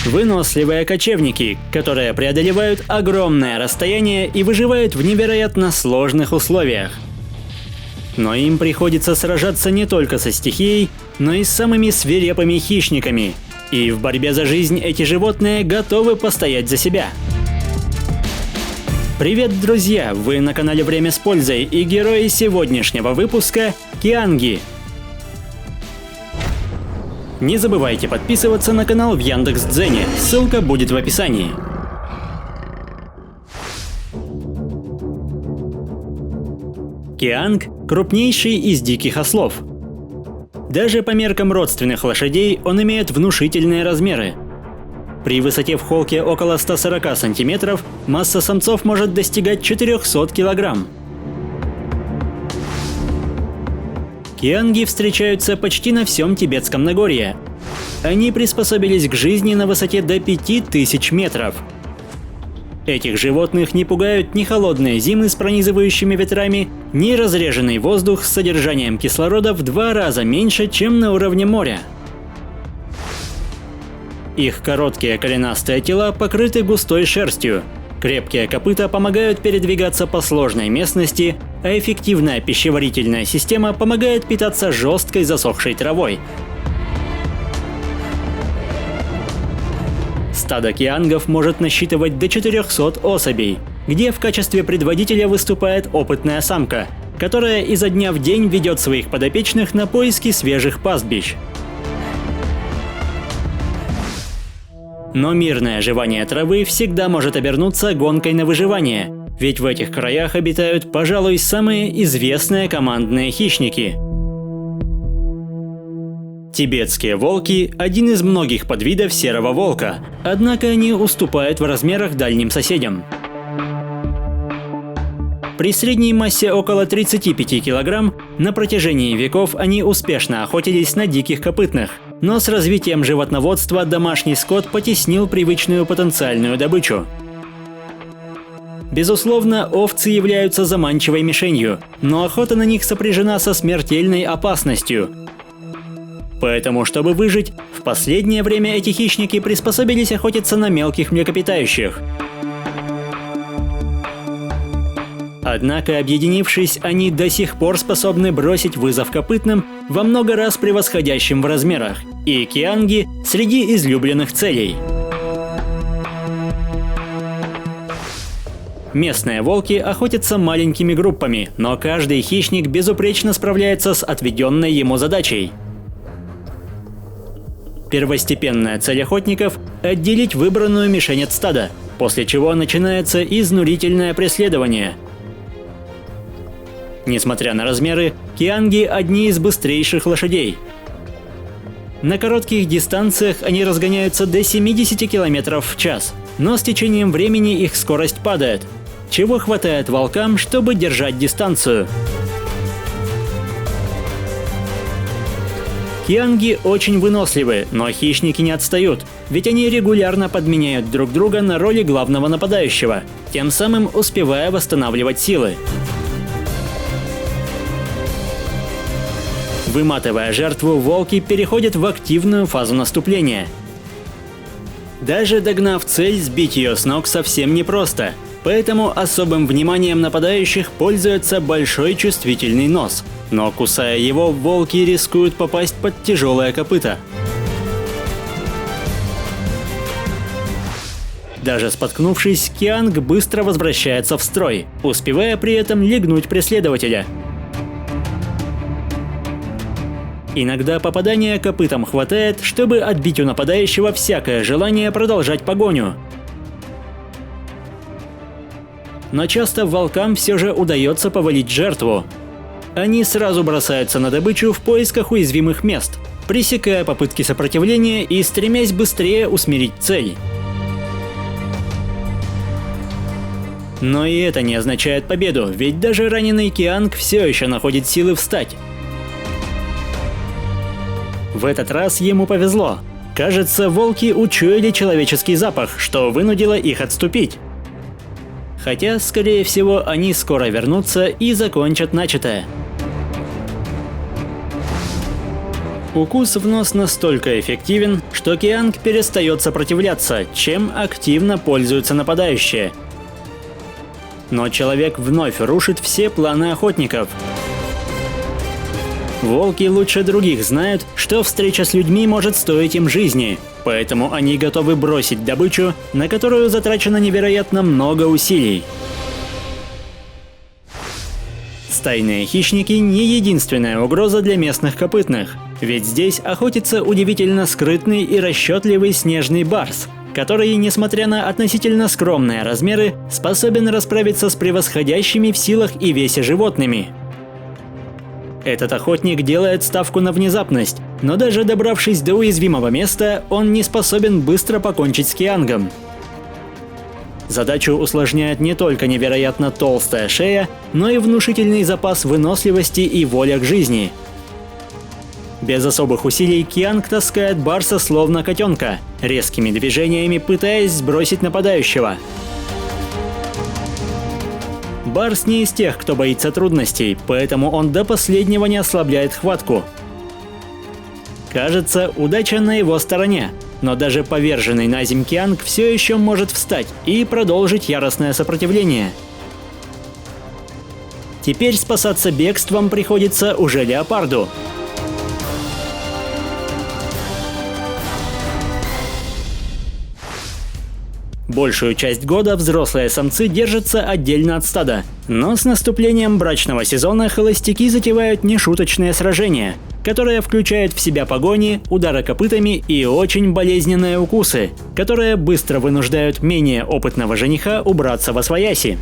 Выносливые кочевники, которые преодолевают огромное расстояние и выживают в невероятно сложных условиях. Но им приходится сражаться не только со стихией, но и с самыми свирепыми хищниками. И в борьбе за жизнь эти животные готовы постоять за себя. Привет, друзья! Вы на канале Время с пользой, и герои сегодняшнего выпуска – Кианги. Не забывайте подписываться на канал в Яндекс.Дзене, ссылка будет в описании. Кианг – крупнейший из диких ослов. Даже по меркам родственных лошадей он имеет внушительные размеры. При высоте в холке около 140 сантиметров масса самцов может достигать 400 килограмм. Кианги встречаются почти на всем Тибетском Нагорье. Они приспособились к жизни на высоте до 5000 метров. Этих животных не пугают ни холодные зимы с пронизывающими ветрами, ни разреженный воздух с содержанием кислорода в 2 раза меньше, чем на уровне моря. Их короткие коленастые тела покрыты густой шерстью. Крепкие копыта помогают передвигаться по сложной местности, а эффективная пищеварительная система помогает питаться жесткой засохшей травой. Стадо киангов может насчитывать до 400 особей, где в качестве предводителя выступает опытная самка, которая изо дня в день ведет своих подопечных на поиски свежих пастбищ. Но мирное жевание травы всегда может обернуться гонкой на выживание, ведь в этих краях обитают, пожалуй, самые известные командные хищники. Тибетские волки – один из многих подвидов серого волка, однако они уступают в размерах дальним соседям. При средней массе около 35 килограмм на протяжении веков они успешно охотились на диких копытных. Но с развитием животноводства домашний скот потеснил привычную потенциальную добычу. Безусловно, овцы являются заманчивой мишенью, но охота на них сопряжена со смертельной опасностью. Поэтому, чтобы выжить, в последнее время эти хищники приспособились охотиться на мелких млекопитающих. Однако, объединившись, они до сих пор способны бросить вызов копытным, во много раз превосходящим в размерах, и кианги среди излюбленных целей. Местные волки охотятся маленькими группами, но каждый хищник безупречно справляется с отведенной ему задачей. Первостепенная цель охотников – отделить выбранную мишень от стада, после чего начинается изнурительное преследование. Несмотря на размеры, кианги – одни из быстрейших лошадей. На коротких дистанциях они разгоняются до 70 км в час, но с течением времени их скорость падает, чего хватает волкам, чтобы держать дистанцию. Кианги очень выносливы, но хищники не отстают, ведь они регулярно подменяют друг друга на роли главного нападающего, тем самым успевая восстанавливать силы. Выматывая жертву, волки переходят в активную фазу наступления. Даже догнав цель, сбить ее с ног совсем непросто, поэтому особым вниманием нападающих пользуется большой чувствительный нос. Но кусая его, волки рискуют попасть под тяжелое копыто. Даже споткнувшись, кианг быстро возвращается в строй, успевая при этом лягнуть преследователя. Иногда попадания копытом хватает, чтобы отбить у нападающего всякое желание продолжать погоню. Но часто волкам все же удается повалить жертву. Они сразу бросаются на добычу в поисках уязвимых мест, пресекая попытки сопротивления и стремясь быстрее усмирить цель. Но и это не означает победу, ведь даже раненый кианг все еще находит силы встать. В этот раз ему повезло. Кажется, волки учуяли человеческий запах, что вынудило их отступить. Хотя, скорее всего, они скоро вернутся и закончат начатое. Укус в нос настолько эффективен, что кианг перестает сопротивляться, чем активно пользуются нападающие. Но человек вновь рушит все планы охотников. Волки лучше других знают, что встреча с людьми может стоить им жизни, поэтому они готовы бросить добычу, на которую затрачено невероятно много усилий. Стайные хищники не единственная угроза для местных копытных, ведь здесь охотится удивительно скрытный и расчетливый снежный барс, который, несмотря на относительно скромные размеры, способен расправиться с превосходящими в силах и весе животными. Этот охотник делает ставку на внезапность, но даже добравшись до уязвимого места, он не способен быстро покончить с киангом. Задачу усложняет не только невероятно толстая шея, но и внушительный запас выносливости и воля к жизни. Без особых усилий кианг таскает барса словно котенка, резкими движениями пытаясь сбросить нападающего. Барс не из тех, кто боится трудностей, поэтому он до последнего не ослабляет хватку. Кажется, удача на его стороне, но даже поверженный на земь кианг все еще может встать и продолжить яростное сопротивление. Теперь спасаться бегством приходится уже леопарду. Большую часть года взрослые самцы держатся отдельно от стада, но с наступлением брачного сезона холостяки затевают нешуточные сражения, которые включают в себя погони, удары копытами и очень болезненные укусы, которые быстро вынуждают менее опытного жениха убраться восвояси.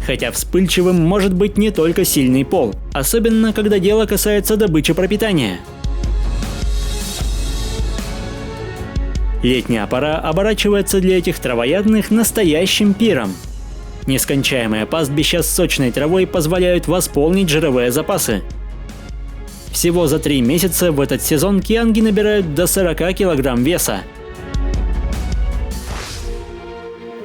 Хотя вспыльчивым может быть не только сильный пол, особенно когда дело касается добычи пропитания. Летняя пора оборачивается для этих травоядных настоящим пиром. Нескончаемые пастбища с сочной травой позволяют восполнить жировые запасы. Всего за 3 месяца в этот сезон кианги набирают до 40 килограмм веса.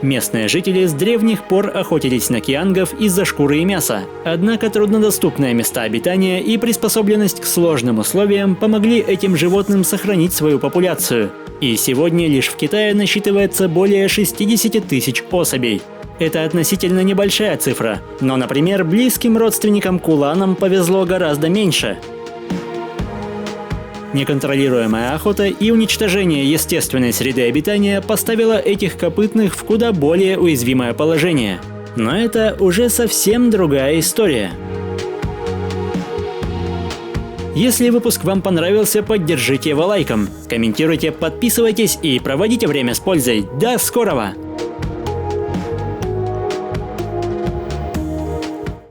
Местные жители с древних пор охотились на киангов из-за шкуры и мяса, однако труднодоступные места обитания и приспособленность к сложным условиям помогли этим животным сохранить свою популяцию. И сегодня лишь в Китае насчитывается более 60 тысяч особей. Это относительно небольшая цифра, но, например, близким родственникам куланам повезло гораздо меньше. Неконтролируемая охота и уничтожение естественной среды обитания поставило этих копытных в куда более уязвимое положение. Но это уже совсем другая история. Если выпуск вам понравился, поддержите его лайком, комментируйте, подписывайтесь и проводите время с пользой. До скорого!